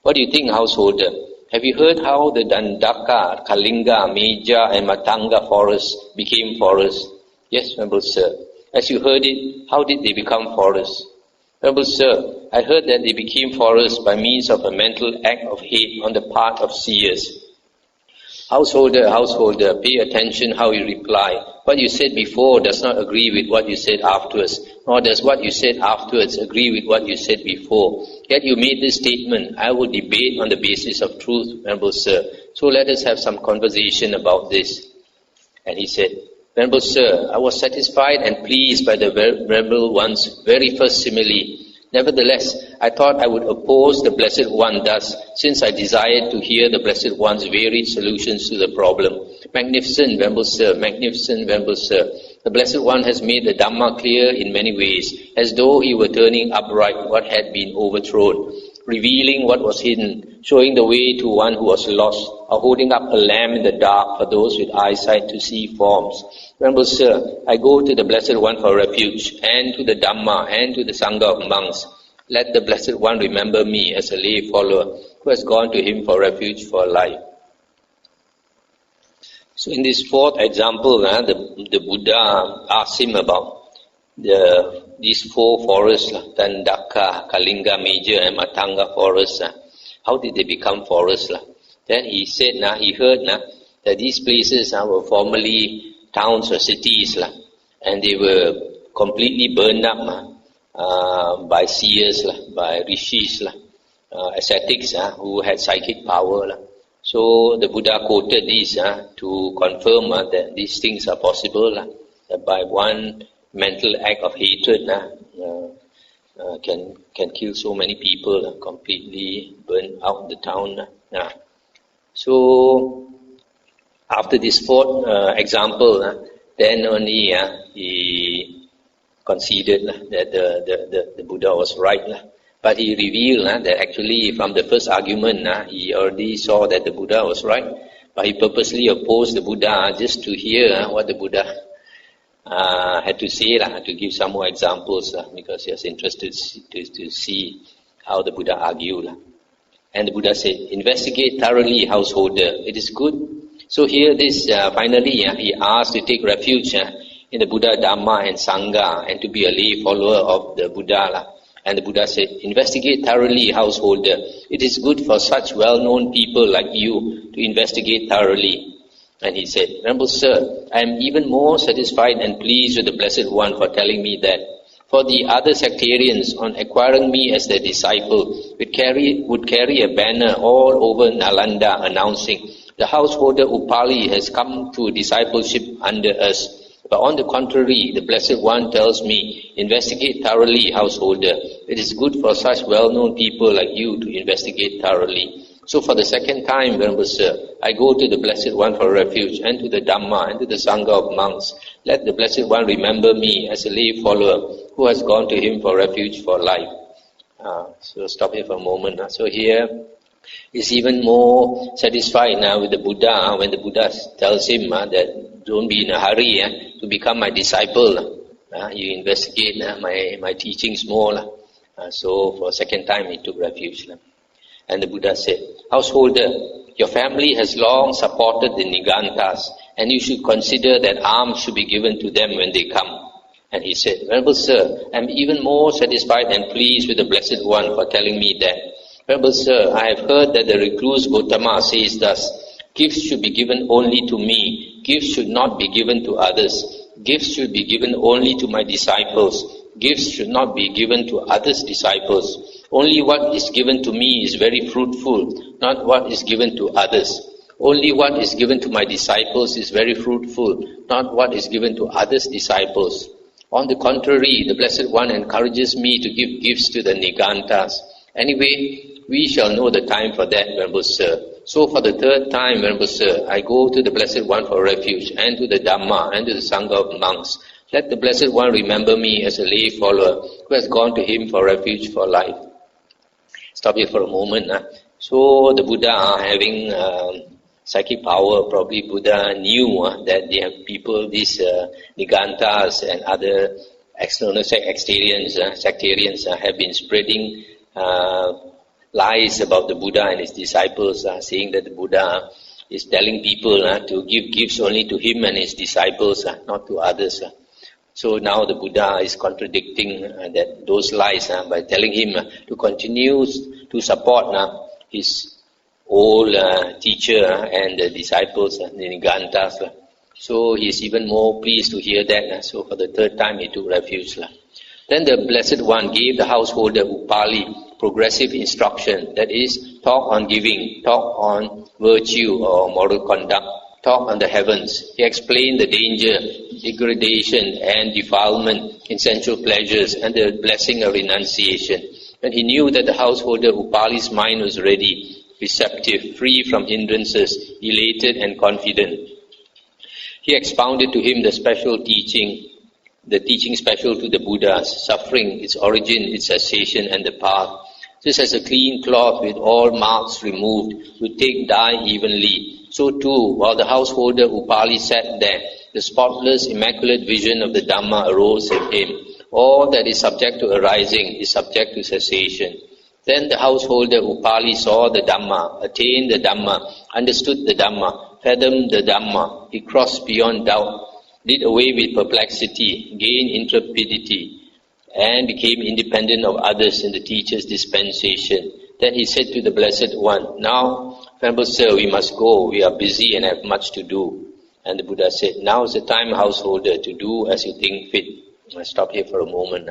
What do you think, householder? Have you heard how the Dandaka, Kalinga, Meja and Matanga forests became forests? Yes, Venerable Sir. As you heard it, how did they become forests? Venerable Sir, I heard that they became forests by means of a mental act of hate on the part of seers. Householder, pay attention how you reply. What you said before does not agree with what you said afterwards, nor does what you said afterwards agree with what you said before. Yet you made this statement, I will debate on the basis of truth, Venerable Sir. So let us have some conversation about this. And he said, Venerable Sir, I was satisfied and pleased by the Venerable One's very first simile. Nevertheless, I thought I would oppose the Blessed One thus, since I desired to hear the Blessed One's varied solutions to the problem. Magnificent, Venerable Sir, magnificent, Venerable Sir. The Blessed One has made the Dhamma clear in many ways, as though he were turning upright what had been overthrown, revealing what was hidden, showing the way to one who was lost, or holding up a lamp in the dark for those with eyesight to see forms. Venerable Sir, I go to the Blessed One for refuge, and to the Dhamma, and to the Sangha of monks. Let the Blessed One remember me as a lay follower who has gone to him for refuge for life. So in this fourth example, the Buddha asked him about these four forests, Dandaka, Kalinga, Meja and Matanga forests. How did they become forests? Then he said, he heard that these places were formerly towns or cities, and they were completely burned up by seers, by rishis, ascetics who had psychic power. So the Buddha quoted these to confirm that these things are possible, that by one mental act of hatred can kill so many people, completely burn out the town. So after this fourth example, then only he considered that the Buddha was right. But he revealed that actually from the first argument, he already saw that the Buddha was right. But he purposely opposed the Buddha just to hear what the Buddha had to say, to give some more examples, because he was interested to see how the Buddha argued. And the Buddha said, investigate thoroughly, householder. It is good. So here finally, he asked to take refuge in the Buddha, Dhamma and Sangha, and to be a lay follower of the Buddha. And the Buddha said, investigate thoroughly, householder. It is good for such well-known people like you to investigate thoroughly. And he said, Venerable Sir, I am even more satisfied and pleased with the Blessed One for telling me that. For the other sectarians, on acquiring me as their disciple, would carry a banner all over Nalanda announcing, the householder Upali has come to discipleship under us. But on the contrary, the Blessed One tells me, investigate thoroughly, householder. It is good for such well-known people like you to investigate thoroughly. So for the second time, Venerable Sir, I go to the Blessed One for refuge, and to the Dhamma, and to the Sangha of monks. Let the Blessed One remember me as a lay follower who has gone to him for refuge for life. So stop here for a moment. So here is even more satisfied now with the Buddha when the Buddha tells him that don't be in a hurry to become my disciple. You investigate my teachings more. So for a second time he took refuge. And the Buddha said, householder, your family has long supported the Nigantas, and you should consider that alms should be given to them when they come. And he said, Venerable Sir, I am even more satisfied and pleased with the Blessed One for telling me that. Venerable Sir, I have heard that the recluse Gautama says thus, gifts should be given only to me, gifts should not be given to others, gifts should be given only to my disciples, gifts should not be given to others' disciples. Only what is given to me is very fruitful, not what is given to others. Only what is given to my disciples is very fruitful, not what is given to others' disciples. On the contrary, the Blessed One encourages me to give gifts to the Nigantas. Anyway, we shall know the time for that, Venerable Sir. So for the third time, Venerable Sir, I go to the Blessed One for refuge, and to the Dhamma, and to the Sangha of monks. Let the Blessed One remember me as a lay follower who has gone to him for refuge for life. Stop here for a moment. So the Buddha having psychic power, probably Buddha knew that they have people, these Nigantas and other external sectarians have been spreading lies about the Buddha and his disciples, saying that the Buddha is telling people to give gifts only to him and his disciples, not to others. So now the Buddha is contradicting those lies by telling him to continue to support his old teacher and the disciples, the Nigantas. So he is even more pleased to hear that. So for the third time he took refuge. Then the Blessed One gave the householder Upali progressive instruction, that is, talk on giving, talk on virtue or moral conduct, talk on the heavens. He explained the danger, degradation and defilement in sensual pleasures and the blessing of renunciation. When he knew that the householder Upali's mind was ready, receptive, free from hindrances, elated and confident, he expounded to him the special teaching, the teaching special to the Buddhas, suffering, its origin, its cessation and the path. Just as a clean cloth with all marks removed would take dye evenly, so too, while the householder Upali sat there, the spotless, immaculate vision of the Dhamma arose in him. All that is subject to arising is subject to cessation. Then the householder Upali saw the Dhamma, attained the Dhamma, understood the Dhamma, fathomed the Dhamma. He crossed beyond doubt, did away with perplexity, gained intrepidity, and became independent of others in the teacher's dispensation. Then he said to the Blessed One, "Now, Venerable Sir, we must go. We are busy and have much to do." And the Buddha said, "Now is the time, householder, to do as you think fit." I'll stop here for a moment.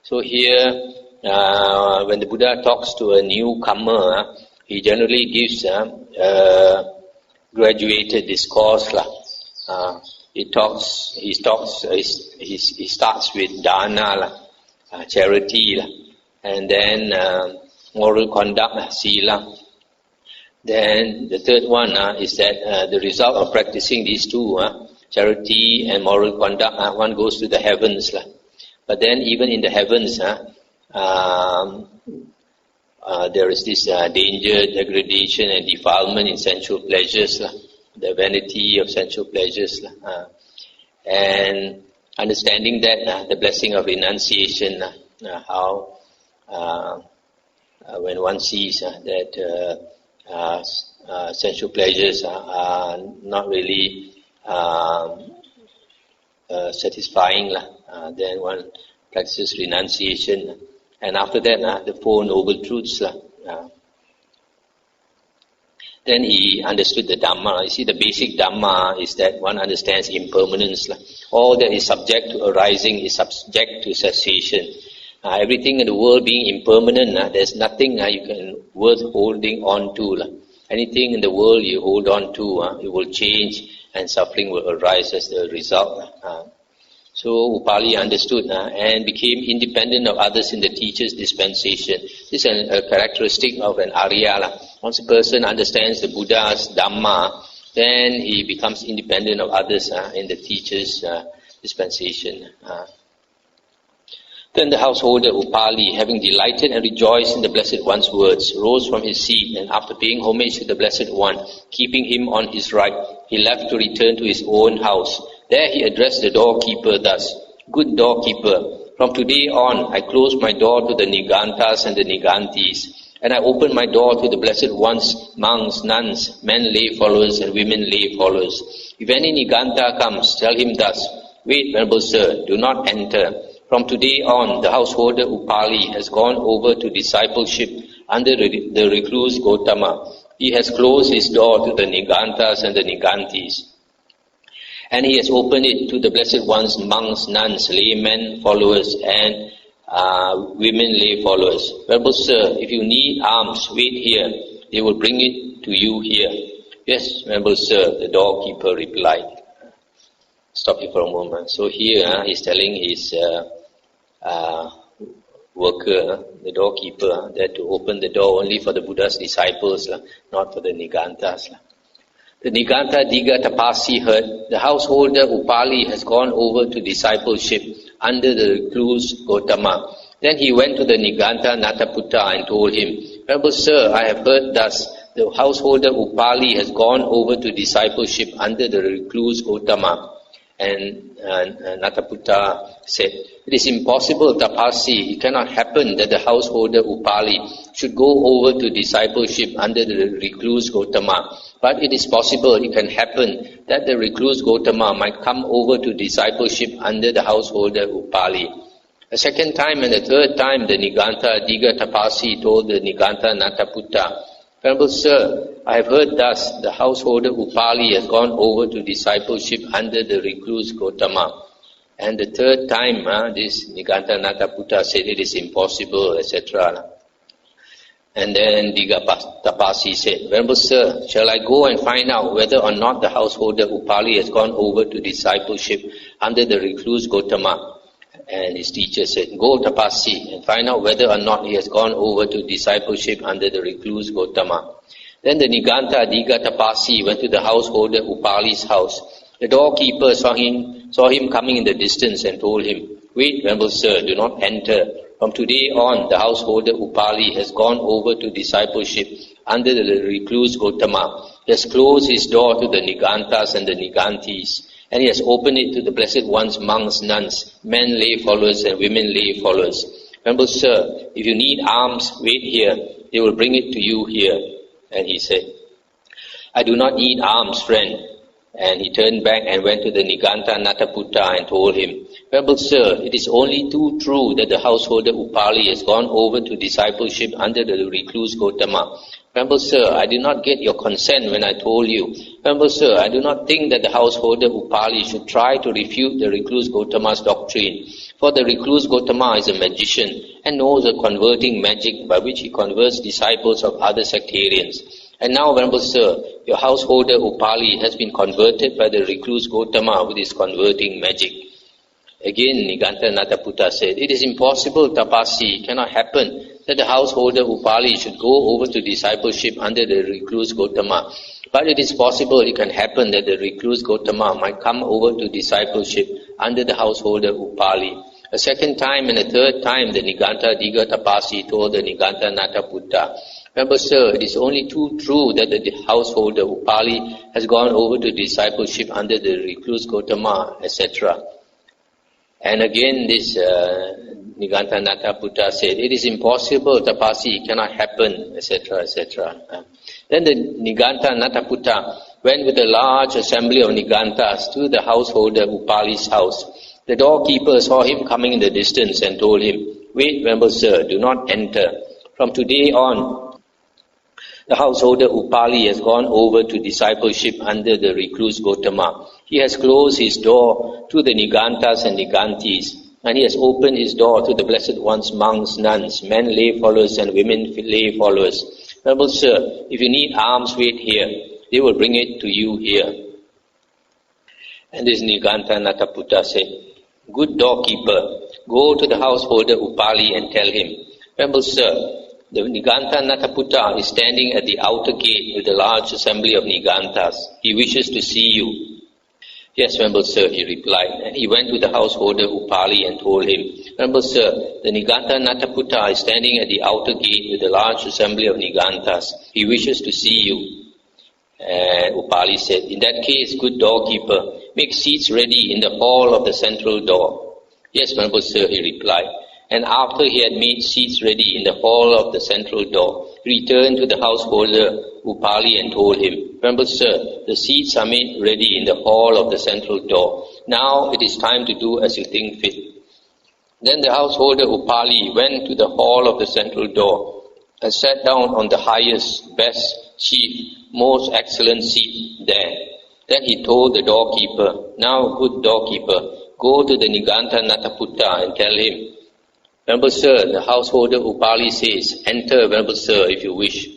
So here, when the Buddha talks to a newcomer, he generally gives a graduated discourse. He starts with dana, charity, and then moral conduct, sila. Then the third one is that the result of practicing these two, charity and moral conduct, one goes to the heavens. But then even in the heavens, there is this danger, degradation and defilement in sensual pleasures, the vanity of sensual pleasures. And understanding that, the blessing of renunciation, how when one sees that sensual pleasures are not really satisfying, then one practices renunciation. And after that, the Four Noble Truths. Then he understood the Dhamma. You see, the basic Dhamma is that one understands impermanence. All that is subject to arising is subject to cessation. Everything in the world being impermanent, there's nothing you can worth holding on to. Anything in the world you hold on to, it will change and suffering will arise as the result. So Upali understood and became independent of others in the teacher's dispensation. This is a characteristic of an Arya. Once a person understands the Buddha's Dhamma, then he becomes independent of others in the teacher's dispensation. Then the householder Upali, having delighted and rejoiced in the Blessed One's words, rose from his seat, and after paying homage to the Blessed One, keeping him on his right, he left to return to his own house. There he addressed the doorkeeper thus, "Good doorkeeper, from today on I close my door to the Nigantas and the Nigantis, and I open my door to the Blessed One's monks, nuns, men lay followers and women lay followers. If any Niganta comes, tell him thus, 'Wait, Venerable Sir, do not enter. From today on, the householder Upali has gone over to discipleship under the recluse Gotama. He has closed his door to the Nigantas and the Nigantis, and he has opened it to the Blessed One's monks, nuns, laymen, followers, and women lay followers. Venerable Sir, if you need alms, wait here. They will bring it to you here.'" "Yes, Venerable Sir," the doorkeeper replied. Stop here for a moment. So here he's telling his worker, the doorkeeper, that to open the door only for the Buddha's disciples, not for the Nigantas. The Niganta Diga Tapasi heard, "The householder Upali has gone over to discipleship under the recluse Gotama." Then he went to the Niganta Nataputta and told him, "Venerable Sir, I have heard thus, the householder Upali has gone over to discipleship under the recluse Gotama." And Nataputta said, "It is impossible, Tapasi. It cannot happen that the householder Upali should go over to discipleship under the recluse Gotama. But it is possible, it can happen that the recluse Gotama might come over to discipleship under the householder Upali." A second time and the third time, the Niganta Diga Tapasi told the Niganta Nataputta, "Venerable Sir, I have heard thus, the householder Upali has gone over to discipleship under the recluse Gotama." And the third time, this Niganta Nataputta said it is impossible, etc. And then Diga Tapasi said, "Venerable Sir, shall I go and find out whether or not the householder Upali has gone over to discipleship under the recluse Gotama?" And his teacher said, "Go, Tapasi, and find out whether or not he has gone over to discipleship under the recluse Gotama." Then the Niganta Diga Tapasi went to the householder Upali's house. The doorkeeper saw him coming in the distance and told him, "Wait, Venerable Sir, do not enter. From today on, the householder Upali has gone over to discipleship under the recluse Gotama. He has closed his door to the Nigantas and the Nigantis, and he has opened it to the Blessed One's monks, nuns, men lay followers and women lay followers. Venerable Sir, if you need alms, wait here. They will bring it to you here." And he said, "I do not need alms, friend." And he turned back and went to the Niganta Nataputta and told him, "Venerable Sir, it is only too true that the householder Upali has gone over to discipleship under the recluse Gotama. Venerable Sir, I did not get your consent when I told you. Venerable Sir, I do not think that the householder Upali should try to refute the recluse Gotama's doctrine. For the recluse Gotama is a magician and knows the converting magic by which he converts disciples of other sectarians. And now, Venerable Sir, your householder Upali has been converted by the recluse Gotama with his converting magic." Again, Niganta Nataputta said, "It is impossible, Tapasi, it cannot happen that the householder Upali should go over to discipleship under the recluse Gotama. But it is possible, it can happen that the recluse Gotama might come over to discipleship under the householder Upali." A second time and a third time, the Niganta Diga Tapasi told the Niganta Nataputta, "Venerable Sir, it is only too true that the householder Upali has gone over to discipleship under the recluse Gotama, etc." And again this Niganta Nataputta said, "It is impossible, Tapasi, it cannot happen, etc., etc." Then the Niganta Nataputta went with a large assembly of Nigantas to the householder Upali's house. The doorkeeper saw him coming in the distance and told him, "Wait, Venerable Sir, do not enter. From today on, the householder Upali has gone over to discipleship under the recluse Gotama. He has closed his door to the Nigantas and Nigantis, and he has opened his door to the Blessed One's monks, nuns, men lay followers and women lay followers. Venerable Sir, if you need alms, wait here. They will bring it to you here." And this Niganta Nataputta said, "Good doorkeeper, go to the householder Upali and tell him, 'Venerable Sir, the Niganta Nataputta is standing at the outer gate with a large assembly of Nigantas. He wishes to see you.'" "Yes, Venerable Sir," he replied. And he went to the householder Upali and told him, "Venerable Sir, the Niganta Nataputta is standing at the outer gate with a large assembly of Nigantas. He wishes to see you." And Upali said, "In that case, good doorkeeper, make seats ready in the hall of the central door." "Yes, Venerable Sir," he replied. And after he had made seats ready in the hall of the central door, he returned to the householder Upali and told him, "Venerable Sir, the seats are made ready in the hall of the central door. Now it is time to do as you think fit." Then the householder Upali went to the hall of the central door and sat down on the highest, best, chief, most excellent seat there. Then he told the doorkeeper, "Now, good doorkeeper, go to the Niganta Nataputta and tell him, 'Venerable Sir, the householder Upali says, enter, Venerable Sir, if you wish.'"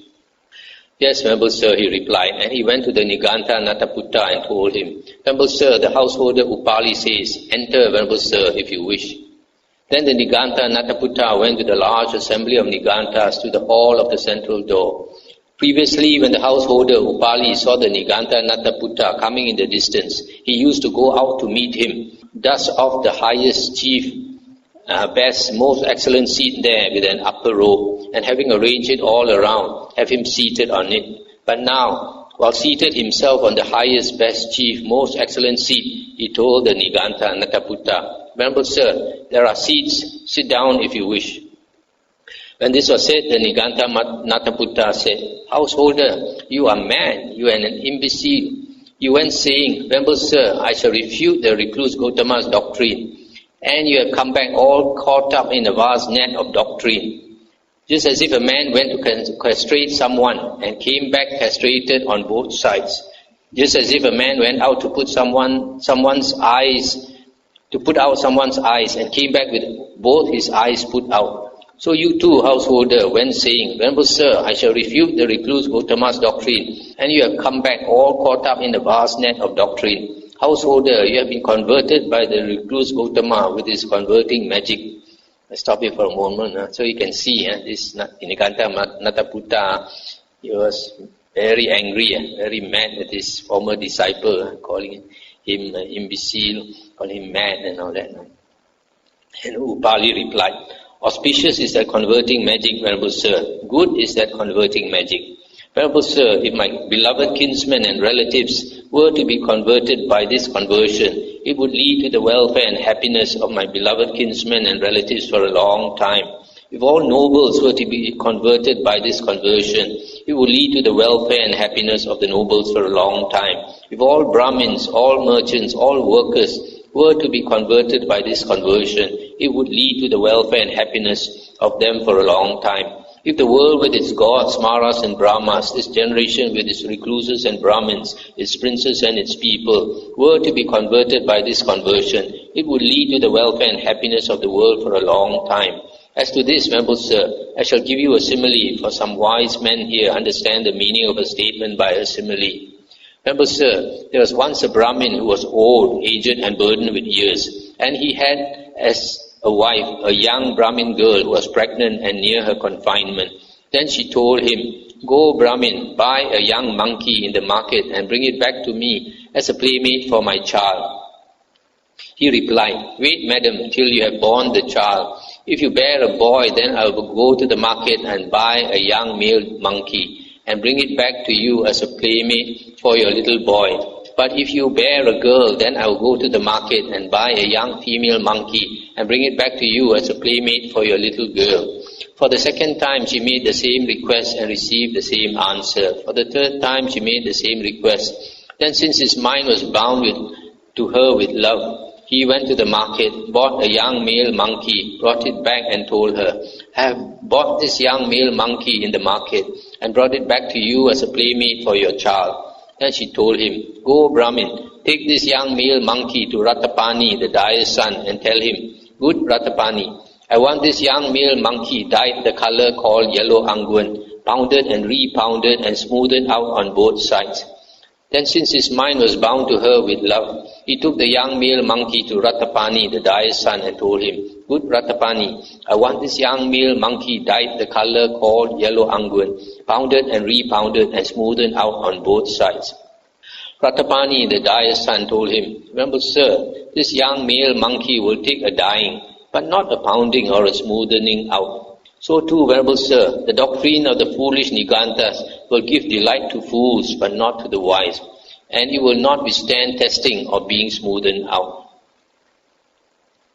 "Yes, Venerable Sir," he replied, and he went to the Niganta Nataputta and told him, "Venerable Sir, the householder Upali says, enter, Venerable Sir, if you wish." Then the Niganta Nataputta went with a large assembly of Nigantas to the hall of the central door. Previously, when the householder Upali saw the Niganta Nataputta coming in the distance, he used to go out to meet him, dust off the highest, chief, best, most excellent seat there with an upper robe, and having arranged it all around, have him seated on it. But now, While seated himself on the highest, best, chief, most excellent seat, he told the Niganta Nataputta, Venerable Sir, there are seats, sit down if you wish. When this was said, the Niganta Nataputta said, Householder, you are mad, you are an imbecile. You went saying, Venerable Sir, I shall refute the recluse Gautama's doctrine. And you have come back all caught up in a vast net of doctrine. Just as if a man went to castrate someone and came back castrated on both sides. Just as if a man went out to put someone's eyes and came back with both his eyes put out. So you too, householder, went saying, Venerable Sir, I shall refute the recluse Gautama's doctrine, and you have come back all caught up in a vast net of doctrine. Householder, you have been converted by the recluse Gautama with his converting magic. Let's stop here for a moment. So you can see this Niganta Nataputta, he was very angry, very mad at his former disciple, calling him imbecile, calling him mad and all that. And Upali replied, Auspicious is that converting magic, Venerable Sir. Good is that converting magic. Venerable Sir, if my beloved kinsmen and relatives were to be converted by this conversion, it would lead to the welfare and happiness of my beloved kinsmen and relatives for a long time. If all nobles were to be converted by this conversion, it would lead to the welfare and happiness of the nobles for a long time. If all Brahmins, all merchants, all workers were to be converted by this conversion, it would lead to the welfare and happiness of them for a long time. If the world with its gods, Maras and Brahmas, this generation with its recluses and Brahmins, its princes and its people, were to be converted by this conversion, it would lead to the welfare and happiness of the world for a long time. As to this, Venerable Sir, I shall give you a simile, for some wise men here understand the meaning of a statement by a simile. Venerable Sir, there was once a Brahmin who was old, aged and burdened with years, and he had as a wife a young Brahmin girl who was pregnant and near her confinement. Then she told him, Go, Brahmin, buy a young monkey in the market and bring it back to me as a playmate for my child. He replied, Wait, madam, till you have born the child. If you bear a boy, then I will go to the market and buy a young male monkey and bring it back to you as a playmate for your little boy. But if you bear a girl, then I will go to the market and buy a young female monkey and bring it back to you as a playmate for your little girl. For the second time she made the same request and received the same answer. For the third time she made the same request. Then since his mind was bound to her with love, he went to the market, bought a young male monkey, brought it back and told her, I have bought this young male monkey in the market and brought it back to you as a playmate for your child. Then she told him, Go, Brahmin, take this young male monkey to Ratapani, the dyer's son, and tell him, Good Ratapani, I want this young male monkey dyed the color called yellow anguan, pounded and repounded and smoothed out on both sides. Then since his mind was bound to her with love, he took the young male monkey to Ratapani, the dyer's son, and told him, Good Ratapani, I want this young male monkey dyed the color called yellow anguan, pounded and repounded and smoothed out on both sides. Ratapani, the dyer's son, told him, Venerable Sir, this young male monkey will take a dyeing, but not a pounding or a smoothing out. So too, Venerable Sir, the doctrine of the foolish Nigantas will give delight to fools, but not to the wise, and it will not withstand testing or being smoothed out.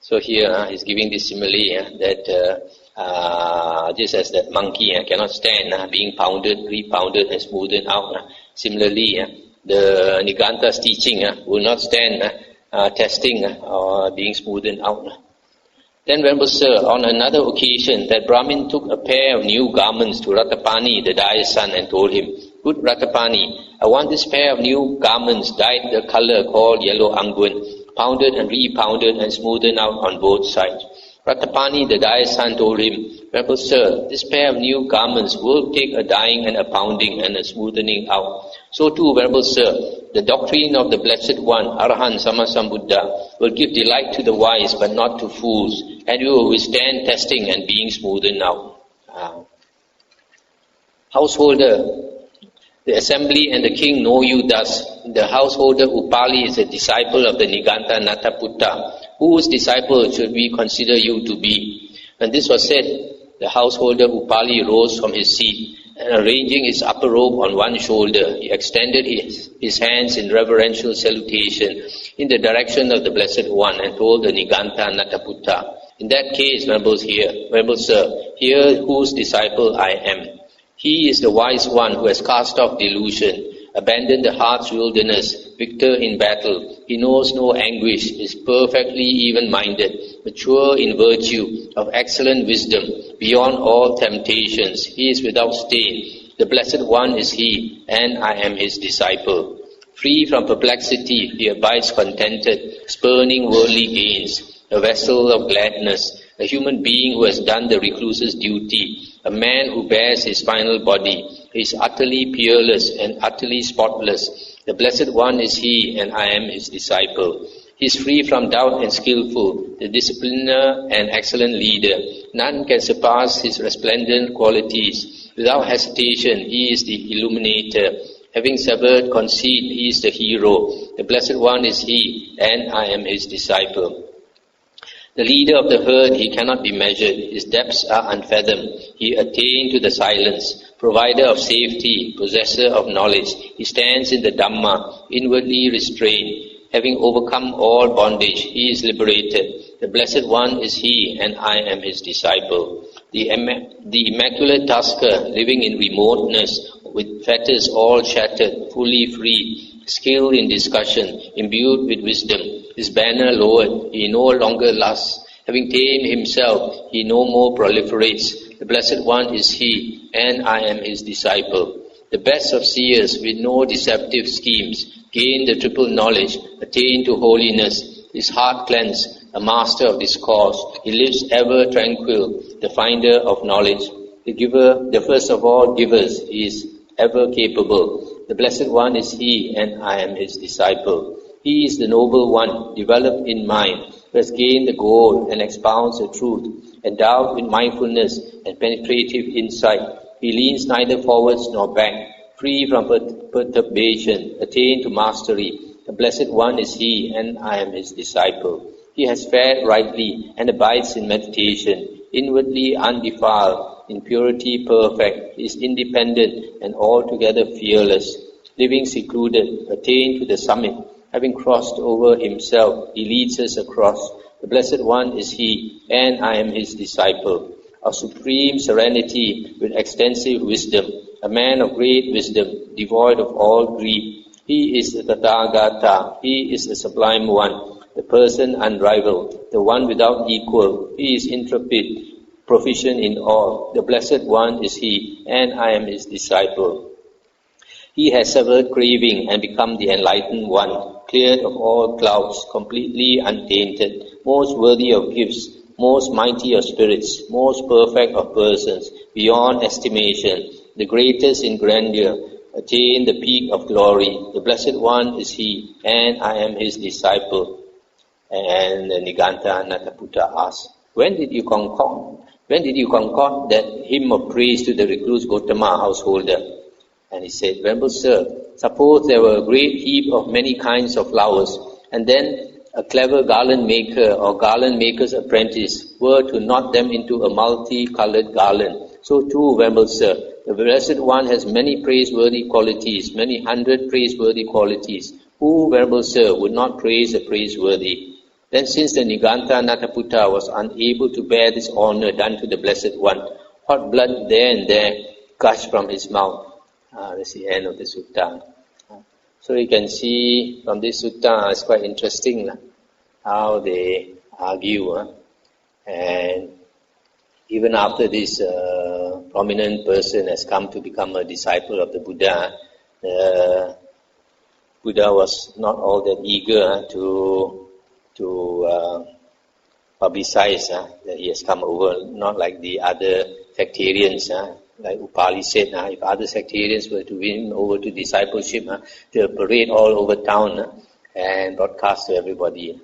So here he's giving this simile that just as that monkey cannot stand being pounded, repounded and smoothed out. Similarly, the Niganta's teaching will not stand testing or being smoothed out. Then, Venerable Sir, on another occasion, that Brahmin took a pair of new garments to Ratapani, the dyer's son, and told him, Good Ratapani, I want this pair of new garments dyed the color called yellow anguan, pounded and repounded and smoothed out on both sides. Ratapani, the dyer's son, told him, Venerable Sir, this pair of new garments will take a dyeing and a pounding and a smoothing out. So too, Venerable Sir, the doctrine of the Blessed One, Arahant Sammasambuddha, will give delight to the wise but not to fools, and you will withstand testing and being smoothed out. Householder, the assembly and the king know you thus. The householder Upali is a disciple of the Niganta Nataputta. Whose disciple should we consider you to be? When this was said, the householder Upali rose from his seat and arranging his upper robe on one shoulder, he extended his hands in reverential salutation in the direction of the Blessed One and told the Niganta Nataputta, in that case, Venerable Sir, hear whose disciple I am. He is the wise one who has cast off delusion, abandoned the heart's wilderness, victor in battle. He knows no anguish, is perfectly even-minded, mature in virtue, of excellent wisdom, beyond all temptations. He is without stain. The Blessed One is He, and I am His disciple. Free from perplexity, he abides contented, spurning worldly gains, a vessel of gladness, a human being who has done the recluse's duty, a man who bears his final body. He is utterly peerless and utterly spotless. The Blessed One is He, and I am His disciple. He is free from doubt and skillful, the discipliner and excellent leader. None can surpass His resplendent qualities. Without hesitation, He is the illuminator. Having severed conceit, He is the hero. The Blessed One is He, and I am His disciple. The leader of the herd, he cannot be measured. His depths are unfathomed. He attained to the silence. Provider of safety, possessor of knowledge. He stands in the Dhamma, inwardly restrained. Having overcome all bondage, he is liberated. The Blessed One is He, and I am His disciple. The immaculate tasker, living in remoteness, with fetters all shattered, fully free, skilled in discussion, imbued with wisdom, his banner lowered, he no longer lusts. Having tamed himself, he no more proliferates. The Blessed One is He, and I am His disciple. The best of seers, with no deceptive schemes, gain the triple knowledge, attain to holiness. His heart cleansed, a master of discourse, he lives ever tranquil, the finder of knowledge. The giver, the first of all givers, he is ever capable. The Blessed One is He, and I am His disciple. He is the noble one, developed in mind, who has gained the goal and expounds the truth, endowed with mindfulness and penetrative insight. He leans neither forwards nor back, free from perturbation, attained to mastery. The Blessed One is He, and I am His disciple. He has fared rightly and abides in meditation, inwardly undefiled, in purity perfect. He is independent and altogether fearless, living secluded, attained to the summit. Having crossed over himself, he leads us across. The Blessed One is He, and I am His disciple. Of supreme serenity with extensive wisdom, a man of great wisdom, devoid of all grief. He is the Tathagata. He is the Sublime One, the person unrivaled, the one without equal. He is intrepid, proficient in all. The Blessed One is He, and I am His disciple. He has severed craving and become the enlightened one, cleared of all clouds, completely untainted, most worthy of gifts, most mighty of spirits, most perfect of persons, beyond estimation, the greatest in grandeur, attain the peak of glory. The Blessed One is He, and I am His disciple. And Niganta Nataputta asked, when did you concoct that hymn of praise to the recluse Gotama householder? And he said, Venerable Sir, suppose there were a great heap of many kinds of flowers, and then a clever garland maker or garland maker's apprentice were to knot them into a multi-colored garland. So too, Venerable Sir, the Blessed One has many praiseworthy qualities, many hundred praiseworthy qualities. Who, Venerable Sir, would not praise the praiseworthy? Then since the Niganta Nataputta was unable to bear this honor done to the Blessed One, hot blood there and there gushed from his mouth. That's the end of the sutta. So you can see from this sutta, it's quite interesting how they argue. And even after this prominent person has come to become a disciple of the Buddha, the Buddha was not all that eager to publicize that he has come over, not like the other sectarians. Like Upali said, if other sectarians were to win over to discipleship, they'll parade all over town and broadcast to everybody.